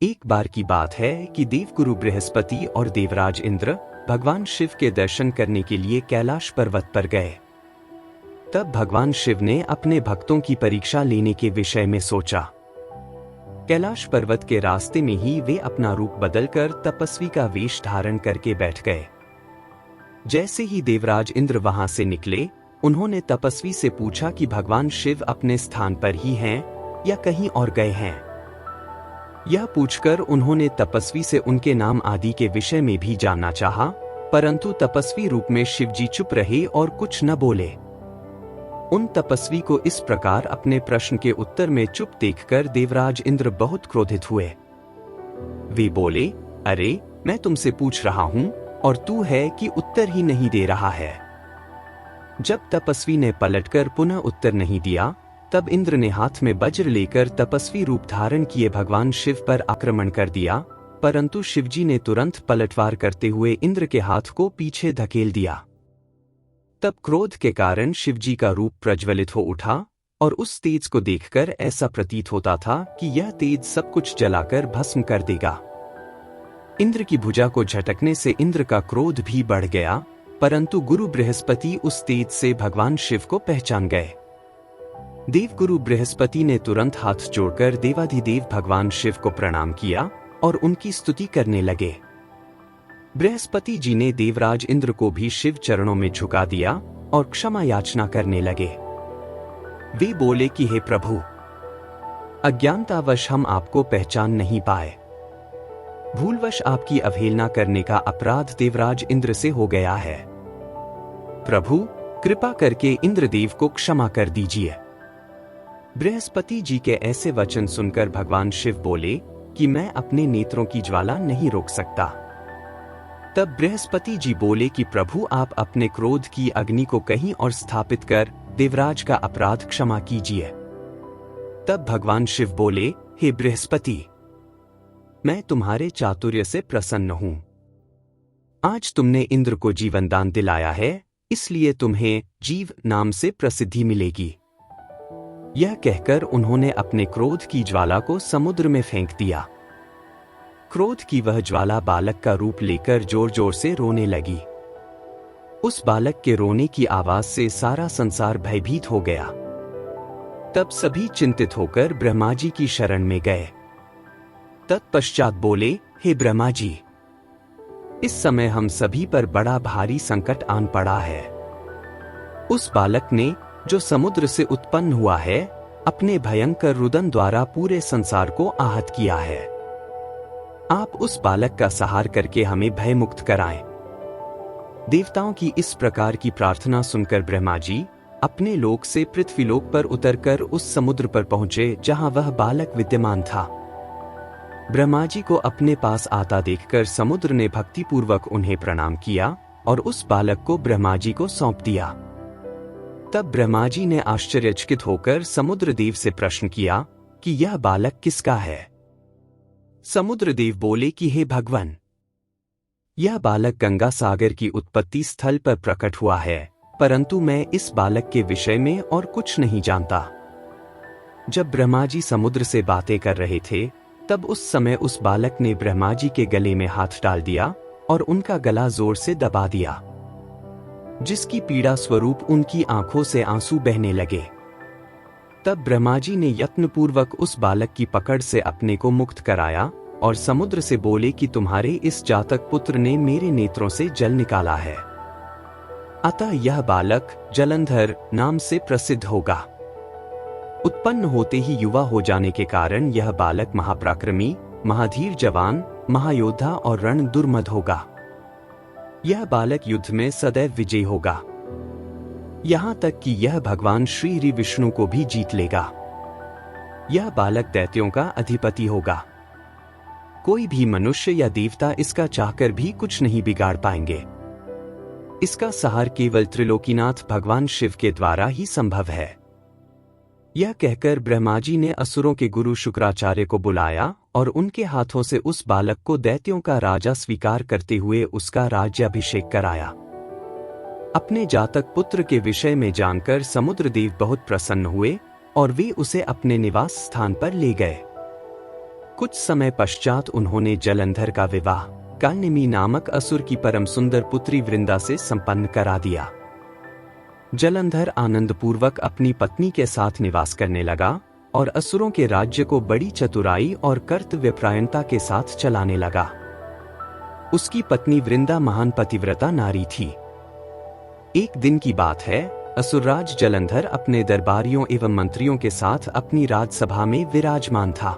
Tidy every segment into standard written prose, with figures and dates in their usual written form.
एक बार की बात है कि देवगुरु बृहस्पति और देवराज इंद्र भगवान शिव के दर्शन करने के लिए कैलाश पर्वत पर गए। तब भगवान शिव ने अपने भक्तों की परीक्षा लेने के विषय में सोचा। कैलाश पर्वत के रास्ते में ही वे अपना रूप बदलकर तपस्वी का वेश धारण करके बैठ गए। जैसे ही देवराज इंद्र वहां से निकले, उन्होंने तपस्वी से पूछा कि भगवान शिव अपने स्थान पर ही हैं या कहीं और गए हैं। यह पूछकर उन्होंने तपस्वी से उनके नाम आदि के विषय में भी जानना चाहा, परंतु तपस्वी रूप में शिवजी चुप रहे और कुछ न बोले। उन तपस्वी को इस प्रकार अपने प्रश्न के उत्तर में चुप देखकर देवराज इंद्र बहुत क्रोधित हुए। वे बोले, अरे मैं तुमसे पूछ रहा हूं और तू है कि उत्तर ही नहीं दे रहा है। जब तपस्वी ने पलटकर पुनः उत्तर नहीं दिया, तब इंद्र ने हाथ में वज्र लेकर तपस्वी रूप धारण किए भगवान शिव पर आक्रमण कर दिया, परंतु शिवजी ने तुरंत पलटवार करते हुए इंद्र के हाथ को पीछे धकेल दिया। तब क्रोध के कारण शिवजी का रूप प्रज्वलित हो उठा और उस तेज को देखकर ऐसा प्रतीत होता था कि यह तेज सब कुछ जलाकर भस्म कर देगा। इंद्र की भुजा को झटकने से इंद्र का क्रोध भी बढ़ गया, परंतु गुरु बृहस्पति उस तेज से भगवान शिव को पहचान गए। देवगुरु बृहस्पति ने तुरंत हाथ जोड़कर देवाधिदेव भगवान शिव को प्रणाम किया और उनकी स्तुति करने लगे। बृहस्पति जी ने देवराज इंद्र को भी शिव चरणों में झुका दिया और क्षमा याचना करने लगे। वे बोले कि हे प्रभु, अज्ञानतावश हम आपको पहचान नहीं पाए। भूलवश आपकी अवहेलना करने का अपराध देवराज इंद्र से हो गया है। प्रभु, कृपा करके इंद्रदेव को क्षमा कर दीजिए। बृहस्पति जी के ऐसे वचन सुनकर भगवान शिव बोले कि मैं अपने नेत्रों की ज्वाला नहीं रोक सकता। तब बृहस्पति जी बोले कि प्रभु, आप अपने क्रोध की अग्नि को कहीं और स्थापित कर देवराज का अपराध क्षमा कीजिए। तब भगवान शिव बोले, हे बृहस्पति, मैं तुम्हारे चातुर्य से प्रसन्न हूं। आज तुमने इंद्र को जीवन दान दिलाया है, इसलिए तुम्हें जीव नाम से प्रसिद्धि मिलेगी। यह कहकर उन्होंने अपने क्रोध की ज्वाला को समुद्र में फेंक दिया। क्रोध की वह ज्वाला बालक का रूप लेकर जोर जोर से रोने लगी। उस बालक के रोने की आवाज से सारा संसार भयभीत हो गया। तब सभी चिंतित होकर ब्रह्मा जी की शरण में गए। तत्पश्चात बोले, हे ब्रह्मा जी, इस समय हम सभी पर बड़ा भारी संकट आन पड़ा है। उस बालक ने, जो समुद्र से उत्पन्न हुआ है, अपने भयंकर रुदन द्वारा पूरे संसार को आहत किया है। आप उस बालक का सहार करके हमें भय मुक्त कराएं। देवताओं की इस प्रकार की प्रार्थना सुनकर ब्रह्मा जी अपने लोक से पृथ्वीलोक पर उतरकर उस समुद्र पर पहुंचे जहां वह बालक विद्यमान था। ब्रह्मा जी को अपने पास आता देखकर समुद्र ने भक्तिपूर्वक उन्हें प्रणाम किया और उस बालक को ब्रह्मा जी को सौंप दिया। तब ब्रह्मा जी ने आश्चर्यचकित होकर समुद्र देव से प्रश्न किया कि यह बालक किसका है। समुद्र देव बोले कि हे भगवान, यह बालक गंगा सागर की उत्पत्ति स्थल पर प्रकट हुआ है, परंतु मैं इस बालक के विषय में और कुछ नहीं जानता। जब ब्रह्मा जी समुद्र से बातें कर रहे थे, तब उस समय उस बालक ने ब्रह्मा जी के गले में हाथ डाल दिया और उनका गला जोर से दबा दिया, जिसकी पीड़ा स्वरूप उनकी आंखों से आंसू बहने लगे। तब ब्रह्मा जी ने यत्नपूर्वक उस बालक की पकड़ से अपने को मुक्त कराया और समुद्र से बोले कि तुम्हारे इस जातक पुत्र ने मेरे नेत्रों से जल निकाला है, अतः यह बालक जलंधर नाम से प्रसिद्ध होगा। उत्पन्न होते ही युवा हो जाने के कारण यह बालक महापराक्रमी, महाधीर जवान, महायोद्धा और रण दुर्मद होगा। यह बालक युद्ध में सदैव विजयी होगा, यहां तक कि यह भगवान श्री हरि विष्णु को भी जीत लेगा। यह बालक दैत्यों का अधिपति होगा। कोई भी मनुष्य या देवता इसका चाहकर भी कुछ नहीं बिगाड़ पाएंगे। इसका सहार केवल त्रिलोकीनाथ भगवान शिव के द्वारा ही संभव है। यह कहकर ब्रह्मा जी ने असुरों के गुरु शुक्राचार्य को बुलाया और उनके हाथों से उस बालक को दैत्यों का राजा स्वीकार करते हुए उसका राज्याभिषेक कराया। अपने जातक पुत्र के विषय में जानकर समुद्रदेव बहुत प्रसन्न हुए और वे उसे अपने निवास स्थान पर ले गए। कुछ समय पश्चात उन्होंने जलंधर का विवाह कालनेमी नामक असुर की परम सुंदर पुत्री वृंदा से संपन्न करा दिया। जलंधर आनंदपूर्वक अपनी पत्नी के साथ निवास करने लगा और असुरों के राज्य को बड़ी चतुराई और कर्तव्यपरायणता के साथ चलाने लगा। उसकी पत्नी वृंदा महान पतिव्रता नारी थी। एक दिन की बात है, असुरराज जलंधर अपने दरबारियों एवं मंत्रियों के साथ अपनी राजसभा में विराजमान था।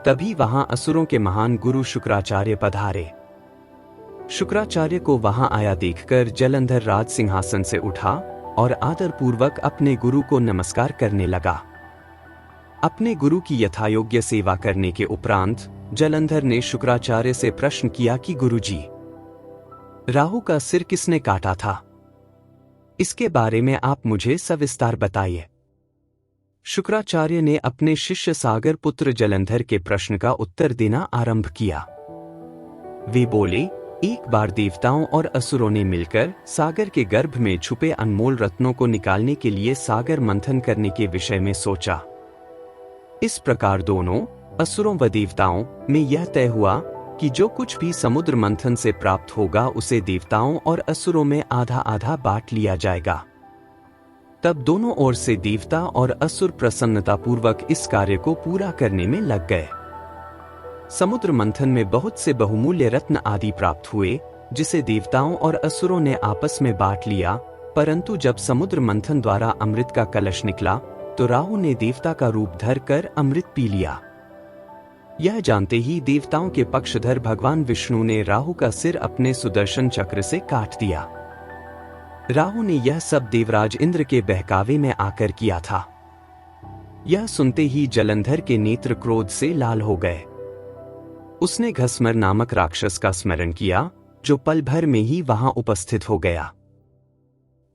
तभी वहां असुरों के महान गुरु शुक्राचार्य पधारे। शुक्राचार्य को वहां आया देखकर जलंधर राज सिंहासन से उठा और आदरपूर्वक अपने गुरु को नमस्कार करने लगा। अपने गुरु की यथायोग्य सेवा करने के उपरांत जलंधर ने शुक्राचार्य से प्रश्न किया कि गुरुजी, राहु का सिर किसने काटा था? इसके बारे में आप मुझे सविस्तार बताइए। शुक्राचार्य ने अपने शिष्य सागर पुत्र जलंधर के प्रश्न का उत्तर देना आरंभ किया। वे बोले, एक बार देवताओं और असुरों ने मिलकर सागर के गर्भ में छुपे अनमोल रत्नों को निकालने के लिए सागर मंथन करने के विषय में सोचा। इस प्रकार दोनों असुरों व देवताओं में यह तय हुआ कि जो कुछ भी समुद्र मंथन से प्राप्त होगा उसे देवताओं और असुरों में आधा आधा बांट लिया जाएगा। तब दोनों ओर से देवता और असुर प्रसन्नतापूर्वक इस कार्य को पूरा करने में लग गए। समुद्र मंथन में बहुत से बहुमूल्य रत्न आदि प्राप्त हुए, जिसे देवताओं और असुरों ने आपस में बांट लिया। परंतु जब समुद्र मंथन द्वारा अमृत का कलश निकला तो राहु ने देवता का रूप धर कर अमृत पी लिया। यह जानते ही देवताओं के पक्षधर भगवान विष्णु ने राहु का सिर अपने सुदर्शन चक्र से काट दिया। राहु ने यह सब देवराज इंद्र के बहकावे में आकर किया था। यह सुनते ही जलंधर के नेत्र क्रोध से लाल हो गए। उसने घसमर नामक राक्षस का स्मरण किया, जो पल भर में ही वहां उपस्थित हो गया।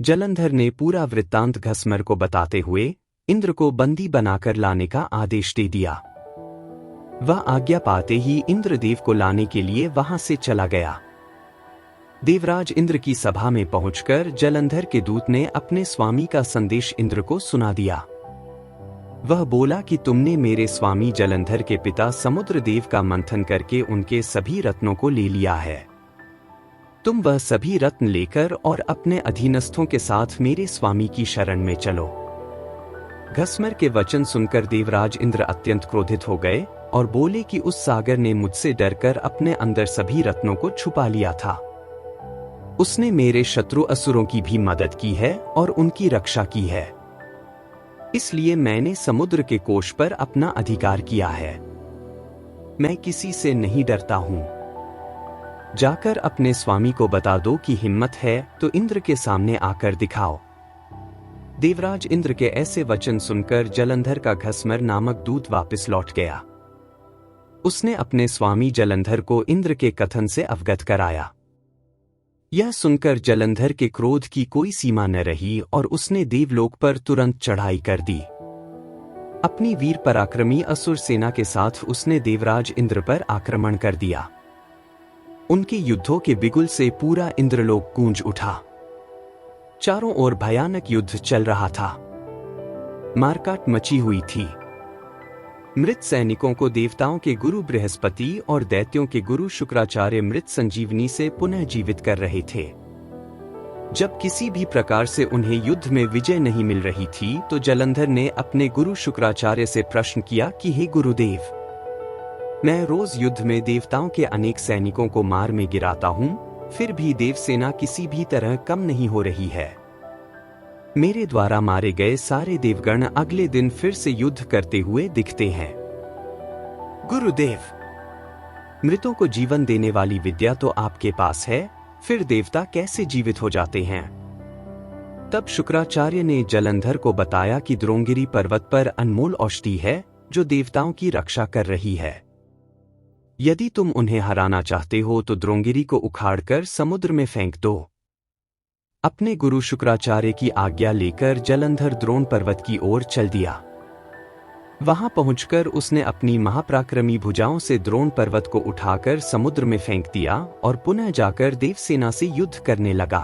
जलंधर ने पूरा वृत्तांत घसमर को बताते हुए इंद्र को बंदी बनाकर लाने का आदेश दे दिया। वह आज्ञा पाते ही इंद्रदेव को लाने के लिए वहां से चला गया। देवराज इंद्र की सभा में पहुंचकर जलंधर के दूत ने अपने स्वामी का संदेश इंद्र को सुना दिया। वह बोला कि तुमने मेरे स्वामी जलंधर के पिता समुद्रदेव का मंथन करके उनके सभी रत्नों को ले लिया है। तुम वह सभी रत्न लेकर और अपने अधीनस्थों के साथ मेरे स्वामी की शरण में चलो। घसमर के वचन सुनकर देवराज इंद्र अत्यंत क्रोधित हो गए और बोले कि उस सागर ने मुझसे डरकर अपने अंदर सभी रत्नों को छुपा लिया था। उसने मेरे शत्रु असुरों की भी मदद की है और उनकी रक्षा की है। इसलिए मैंने समुद्र के कोष पर अपना अधिकार किया है। मैं किसी से नहीं डरता हूं। जाकर अपने स्वामी को बता दो कि हिम्मत है तो इंद्र के सामने आकर दिखाओ। देवराज इंद्र के ऐसे वचन सुनकर जलंधर का घसमर नामक दूत वापस लौट गया। उसने अपने स्वामी जलंधर को इंद्र के कथन से अवगत कराया। यह सुनकर जलंधर के क्रोध की कोई सीमा न रही और उसने देवलोक पर तुरंत चढ़ाई कर दी। अपनी वीर पराक्रमी असुर सेना के साथ उसने देवराज इंद्र पर आक्रमण कर दिया। उनके युद्धों के बिगुल से पूरा इंद्रलोक गूंज उठा। चारों ओर भयानक युद्ध चल रहा था। मारकाट मची हुई थी। मृत सैनिकों को देवताओं के गुरु बृहस्पति और दैत्यों के गुरु शुक्राचार्य मृत संजीवनी से पुनः जीवित कर रहे थे। जब किसी भी प्रकार से उन्हें युद्ध में विजय नहीं मिल रही थी तो जलंधर ने अपने गुरु शुक्राचार्य से प्रश्न किया कि हे गुरुदेव, मैं रोज युद्ध में देवताओं के अनेक सैनिकों को मार में गिराता हूं, फिर भी देवसेना किसी भी तरह कम नहीं हो रही है। मेरे द्वारा मारे गए सारे देवगण अगले दिन फिर से युद्ध करते हुए दिखते हैं। गुरुदेव, मृतों को जीवन देने वाली विद्या तो आपके पास है, फिर देवता कैसे जीवित हो जाते हैं? तब शुक्राचार्य ने जलंधर को बताया कि द्रोणगिरि पर्वत पर अनमोल औषधि है जो देवताओं की रक्षा कर रही है। यदि तुम उन्हें हराना चाहते हो तो द्रोणगिरि को उखाड़कर समुद्र में फेंक दो। अपने गुरु शुक्राचार्य की आज्ञा लेकर जलंधर द्रोण पर्वत की ओर चल दिया। वहां पहुंचकर उसने अपनी महापराक्रमी भुजाओं से द्रोण पर्वत को उठाकर समुद्र में फेंक दिया और पुनः जाकर देवसेना से युद्ध करने लगा।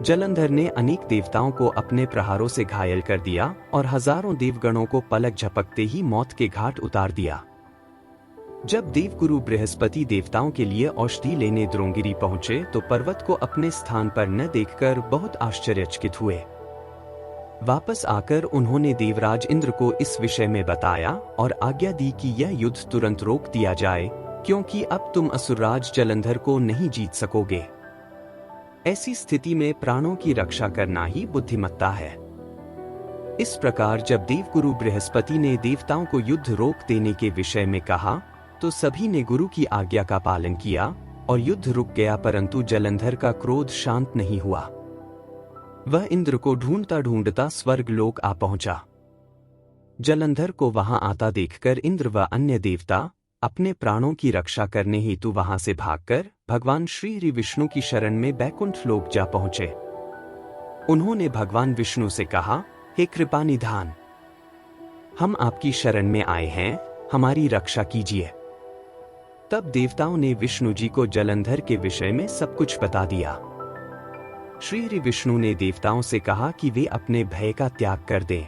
जलंधर ने अनेक देवताओं को अपने प्रहारों से घायल कर दिया और हजारों देवगणों को पलक झपकते ही मौत के घाट उतार दिया। जब देवगुरु बृहस्पति देवताओं के लिए औषधि लेने द्रोणगिरी पहुंचे तो पर्वत को अपने स्थान पर न देखकर बहुत आश्चर्यचकित हुए। वापस आकर उन्होंने देवराज इंद्र को इस विषय में बताया और आज्ञा दी कि यह युद्ध तुरंत रोक दिया जाए, क्योंकि अब तुम असुरराज जलंधर को नहीं जीत सकोगे। ऐसी स्थिति में प्राणों की रक्षा करना ही बुद्धिमत्ता है। इस प्रकार जब देवगुरु बृहस्पति ने देवताओं को युद्ध रोक देने के विषय में कहा तो सभी ने गुरु की आज्ञा का पालन किया और युद्ध रुक गया, परंतु जलंधर का क्रोध शांत नहीं हुआ। वह इंद्र को ढूंढता ढूंढता स्वर्गलोक आ पहुंचा। जलंधर को वहां आता देखकर इंद्र व अन्य देवता अपने प्राणों की रक्षा करने हेतु वहां से भागकर भगवान श्री हरि विष्णु की शरण में बैकुंठ लोक जा पहुंचे। उन्होंने भगवान विष्णु से कहा, हे कृपा निधान, हम आपकी शरण में आए हैं, हमारी रक्षा कीजिए। तब देवताओं ने विष्णु जी को जलंधर के विषय में सब कुछ बता दिया। श्री हरि विष्णु ने देवताओं से कहा कि वे अपने भय का त्याग कर दें।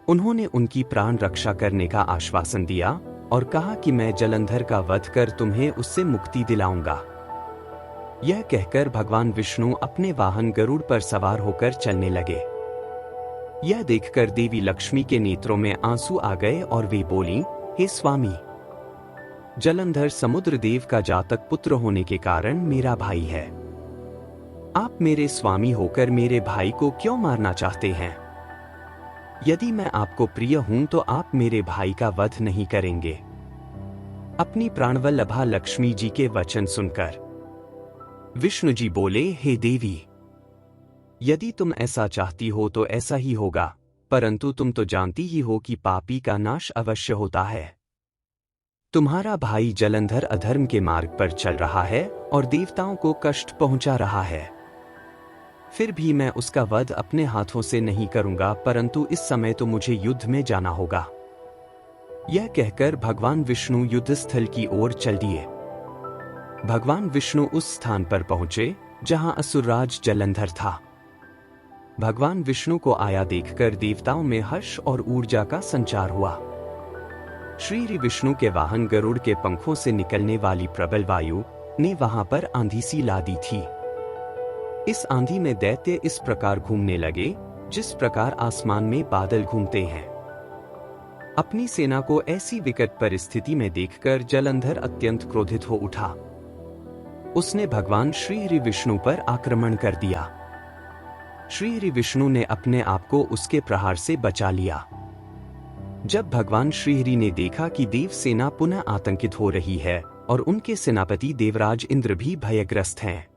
उन्होंने उनकी प्राण रक्षा करने का आश्वासन दिया और कहा कि मैं जलंधर का वध कर तुम्हें उससे मुक्ति दिलाऊंगा। यह कहकर भगवान विष्णु अपने वाहन गरुड़ पर सवार होकर चलने लगे। यह देखकर देवी लक्ष्मी के नेत्रों में आंसू आ गए और वे बोली, हे स्वामी, जलंधर समुद्र देव का जातक पुत्र होने के कारण मेरा भाई है। आप मेरे स्वामी होकर मेरे भाई को क्यों मारना चाहते हैं? यदि मैं आपको प्रिय हूं तो आप मेरे भाई का वध नहीं करेंगे। अपनी प्राणवल्लभा लक्ष्मी जी के वचन सुनकर विष्णु जी बोले, हे देवी, यदि तुम ऐसा चाहती हो तो ऐसा ही होगा, परंतु तुम तो जानती ही हो कि पापी का नाश अवश्य होता है। तुम्हारा भाई जलंधर अधर्म के मार्ग पर चल रहा है और देवताओं को कष्ट पहुंचा रहा है। फिर भी मैं उसका वध अपने हाथों से नहीं करूंगा, परंतु इस समय तो मुझे युद्ध में जाना होगा। यह कहकर भगवान विष्णु युद्धस्थल की ओर चल दिए। भगवान विष्णु उस स्थान पर पहुंचे जहां असुरराज जलंधर था। भगवान विष्णु को आया देखकर देवताओं में हर्ष और ऊर्जा का संचार हुआ। श्री हरि विष्णु के वाहन गरुड़ के पंखों से निकलने वाली प्रबल वायु ने वहां पर आंधी सी ला दी थी। इस आंधी में दैत्य इस प्रकार घूमने लगे जिस प्रकार आसमान में बादल घूमते हैं। अपनी सेना को ऐसी विकट परिस्थिति में देखकर जलंधर अत्यंत क्रोधित हो उठा। उसने भगवान श्री हरि विष्णु पर आक्रमण कर दिया। श्री हरि विष्णु ने अपने आप को उसके प्रहार से बचा लिया। जब भगवान श्री हरि ने देखा कि देव सेना पुनः आतंकित हो रही है और उनके सेनापति देवराज इंद्र भी भयग्रस्त हैं,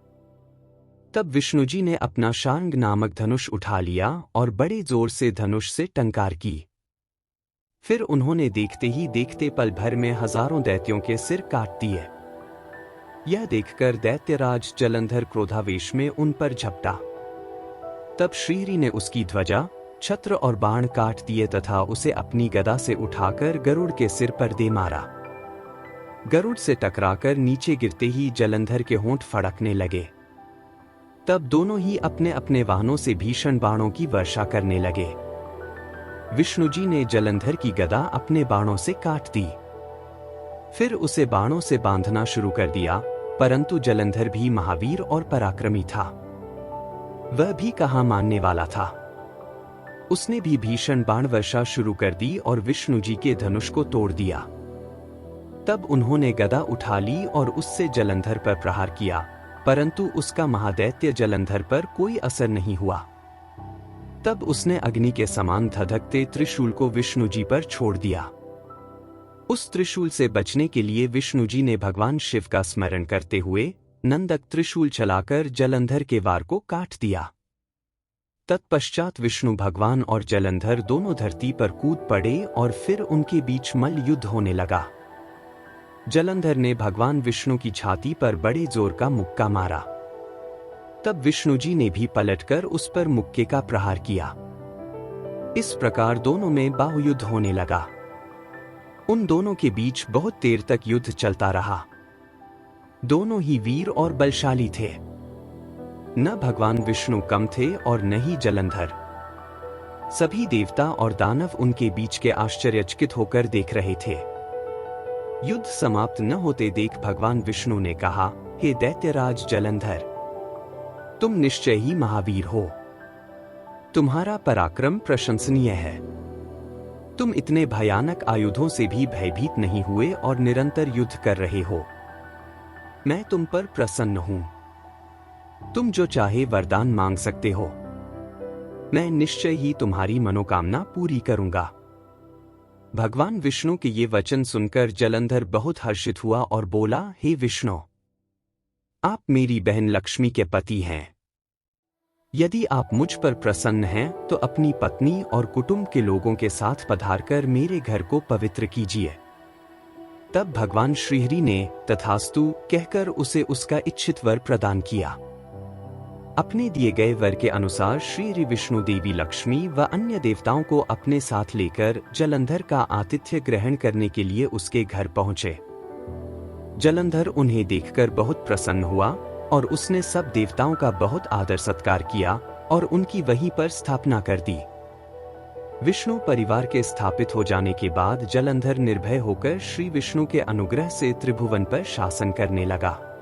तब विष्णु जी ने अपना शार्ंग नामक धनुष उठा लिया और बड़े जोर से धनुष से टंकार की। फिर उन्होंने देखते ही देखते पल भर में हजारों दैत्यों के सिर काट दिए। यह देखकर दैत्यराज जलंधर क्रोधावेश में उन पर झपटा। तब श्रीहरि ने उसकी ध्वजा, छत्र और बाण काट दिए तथा उसे अपनी गदा से उठाकर गरुड़ के सिर पर दे मारा। गरुड़ से टकराकर नीचे गिरते ही जलंधर के होंठ फड़कने लगे। तब दोनों ही अपने अपने वाहनों से भीषण बाणों की वर्षा करने लगे। विष्णु जी ने जलंधर की गदा अपने बाणों से काट दी। फिर उसे बाणों से बांधना शुरू कर दिया, परंतु जलंधर भी महावीर और पराक्रमी था। वह भी कहाँ मानने वाला था। उसने भी भीषण बाण वर्षा शुरू कर दी और विष्णु जी के धनुष को तोड़ दिया। तब उन्होंने गदा उठा ली और उससे जलंधर पर प्रहार किया, परंतु उसका महादैत्य जलंधर पर कोई असर नहीं हुआ। तब उसने अग्नि के समान धधकते त्रिशूल को विष्णु जी पर छोड़ दिया। उस त्रिशूल से बचने के लिए विष्णु जी ने भगवान शिव का स्मरण करते हुए नंदक त्रिशूल चलाकर जलंधर के वार को काट दिया। तत्पश्चात विष्णु भगवान और जलंधर दोनों धरती पर कूद पड़े और फिर उनके बीच मल्ल युद्ध होने लगा। जलंधर ने भगवान विष्णु की छाती पर बड़े जोर का मुक्का मारा। तब विष्णु जी ने भी पलटकर उस पर मुक्के का प्रहार किया। इस प्रकार दोनों में बाहुयुद्ध होने लगा। उन दोनों के बीच बहुत देर तक युद्ध चलता रहा। दोनों ही वीर और बलशाली थे। न भगवान विष्णु कम थे और न ही जलंधर। सभी देवता और दानव उनके बीच के आश्चर्यचकित होकर देख रहे थे। युद्ध समाप्त न होते देख भगवान विष्णु ने कहा, हे दैत्यराज जलंधर, तुम निश्चय ही महावीर हो। तुम्हारा पराक्रम प्रशंसनीय है। तुम इतने भयानक आयुधों से भी भयभीत नहीं हुए और निरंतर युद्ध कर रहे हो। मैं तुम पर प्रसन्न हूं। तुम जो चाहे वरदान मांग सकते हो। मैं निश्चय ही तुम्हारी मनोकामना पूरी करूंगा। भगवान विष्णु के ये वचन सुनकर जलंधर बहुत हर्षित हुआ और बोला, हे विष्णु, आप मेरी बहन लक्ष्मी के पति हैं। यदि आप मुझ पर प्रसन्न हैं तो अपनी पत्नी और कुटुंब के लोगों के साथ पधारकर मेरे घर को पवित्र कीजिए। तब भगवान श्रीहरि ने तथास्तु कहकर उसे उसका इच्छित वर प्रदान किया। अपने दिए गए वर के अनुसार श्री विष्णु देवी लक्ष्मी व अन्य देवताओं को अपने साथ लेकर जलंधर का आतिथ्य ग्रहण करने के लिए उसके घर पहुंचे। जलंधर उन्हें देखकर बहुत प्रसन्न हुआ और उसने सब देवताओं का बहुत आदर सत्कार किया और उनकी वहीं पर स्थापना कर दी। विष्णु परिवार के स्थापित हो जाने के बाद जलंधर निर्भय होकर श्री विष्णु के अनुग्रह से त्रिभुवन पर शासन करने लगा।